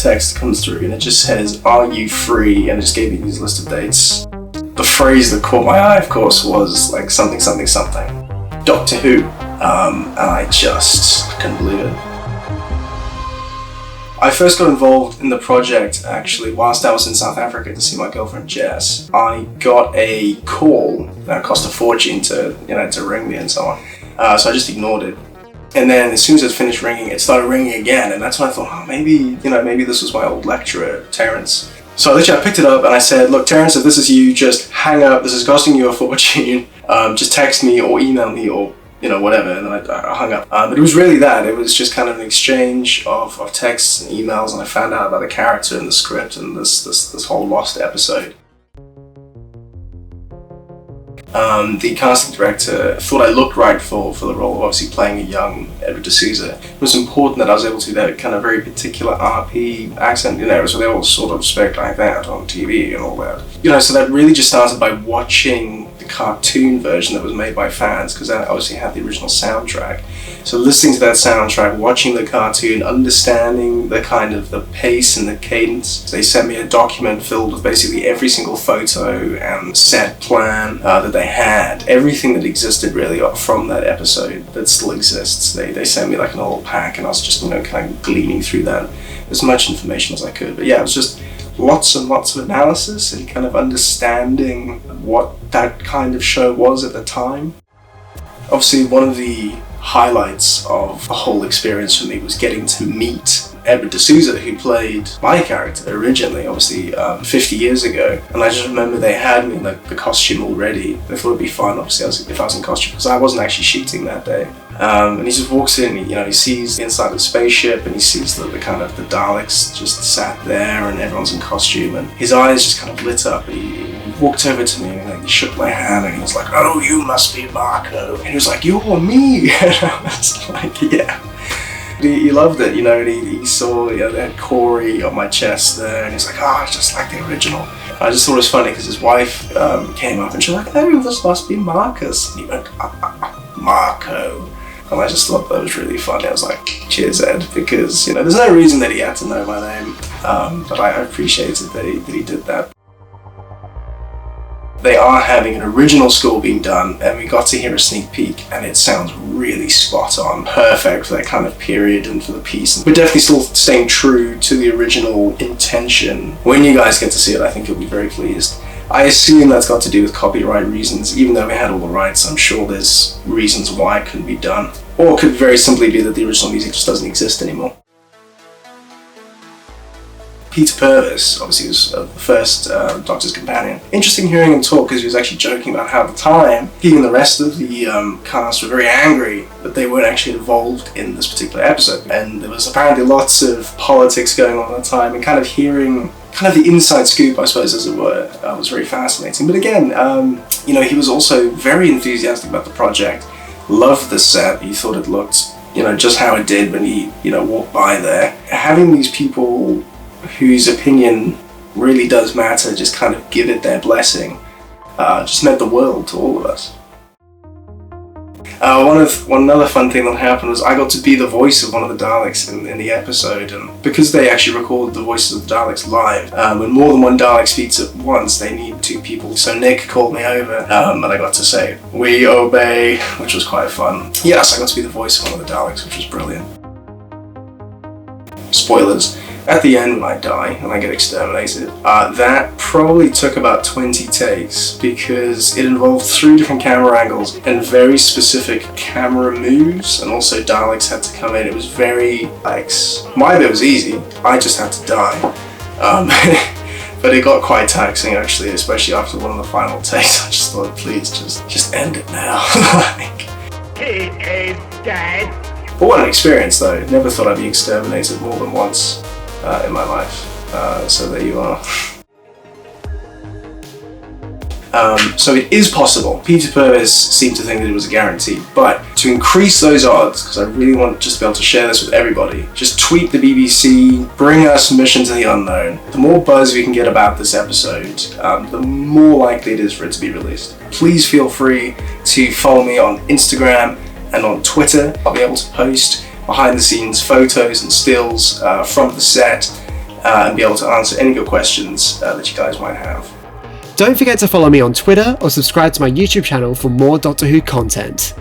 text comes through and it just says, "Are you free?" And it just gave me these list of dates. The phrase that caught my eye, of course, was like something, something, something. Doctor Who. And I just couldn't believe it. I first got involved in the project actually whilst I was in South Africa to see my girlfriend Jess. I got a call that cost a fortune to ring me and so on. So I just ignored it. And then as soon as it finished ringing, it started ringing again, and that's when I thought, oh, maybe this was my old lecturer, Terence. So I picked it up and I said, "Look, Terence, if this is you, just hang up. This is costing you a fortune. Just text me or email me or whatever." And then I hung up. But it was really that. It was just kind of an exchange of texts and emails, and I found out about the character and the script and this whole lost episode. The casting director thought I looked right for the role of obviously playing a young Edward D'Souza. It was important that I was able to do that kind of very particular RP accent, so they all sort of spoke like that on TV and all that. So that really just started by watching the cartoon version that was made by fans, because that obviously had the original soundtrack. So listening to that soundtrack, watching the cartoon, understanding the kind of the pace and the cadence. They sent me a document filled with basically every single photo and set plan that they had. Everything that existed really from that episode that still exists. They sent me like an old pack, and I was just kind of gleaning through that, as much information as I could. But yeah, it was just lots and lots of analysis and kind of understanding what that kind of show was at the time. Obviously, one of the highlights of the whole experience for me was getting to meet Edward D'Souza, who played my character originally, obviously 50 years ago. And I just remember they had me in the costume already. They thought it'd be fun, obviously, if I was in costume, because I wasn't actually shooting that day. And he just walks in, he sees the inside of the spaceship, and he sees the kind of the Daleks just sat there, and everyone's in costume, and his eyes just kind of lit up. He walked over to me and he shook my hand, and he was like, "Oh, you must be Marco." And he was like, "You're me." And I was like, yeah. He loved it, and he saw that Cory on my chest there, and he's like, "Oh, it's just like the original." I just thought it was funny because his wife came up and she was like, "Oh, this must be Marcus." And he went, "Marco." And I just thought that was really funny. I was like, cheers, Ed, because there's no reason that he had to know my name, but I appreciated that he did that. They are having an original score being done, and we got to hear a sneak peek, and it sounds really spot on, perfect for that kind of period and for the piece. We're definitely still staying true to the original intention. When you guys get to see it, I think you'll be very pleased. I assume that's got to do with copyright reasons. Even though we had all the rights, I'm sure there's reasons why it couldn't be done. Or it could very simply be that the original music just doesn't exist anymore. Peter Purves, obviously, was the first Doctor's companion. Interesting hearing him talk, because he was actually joking about how at the time, he and the rest of the cast were very angry that they weren't actually involved in this particular episode. And there was apparently lots of politics going on at the time, and kind of hearing kind of the inside scoop, I suppose, as it were, was very fascinating. But again, he was also very enthusiastic about the project, loved the set. He thought it looked, just how it did when he, walked by there. Having these people whose opinion really does matter just kind of give it their blessing just meant the world to all of us. One other fun thing that happened was I got to be the voice of one of the Daleks in the episode, and because they actually recorded the voices of the Daleks live, when more than one Dalek speaks at once, they need two people. So Nick called me over, and I got to say, "We obey," which was quite fun. Yes, I got to be the voice of one of the Daleks, which was brilliant. Spoilers. At the end, when I die and I get exterminated, that probably took about 20 takes, because it involved 3 different camera angles and very specific camera moves, and also Daleks had to come in. It was very complex. My bit was easy, I just had to die. But it got quite taxing, actually, especially after one of the final takes. I just thought, please, just end it now. He is dead. But what an experience, though. Never thought I'd be exterminated more than once in my life. So there you are. So it is possible. Peter Purves seemed to think that it was a guarantee, but to increase those odds, because I really want just to be able to share this with everybody, just tweet the BBC, bring us Mission to the Unknown. The more buzz we can get about this episode, the more likely it is for it to be released. Please feel free to follow me on Instagram and on Twitter. I'll be able to post behind the scenes photos and stills from the set, and be able to answer any of your questions that you guys might have. Don't forget to follow me on Twitter or subscribe to my YouTube channel for more Doctor Who content.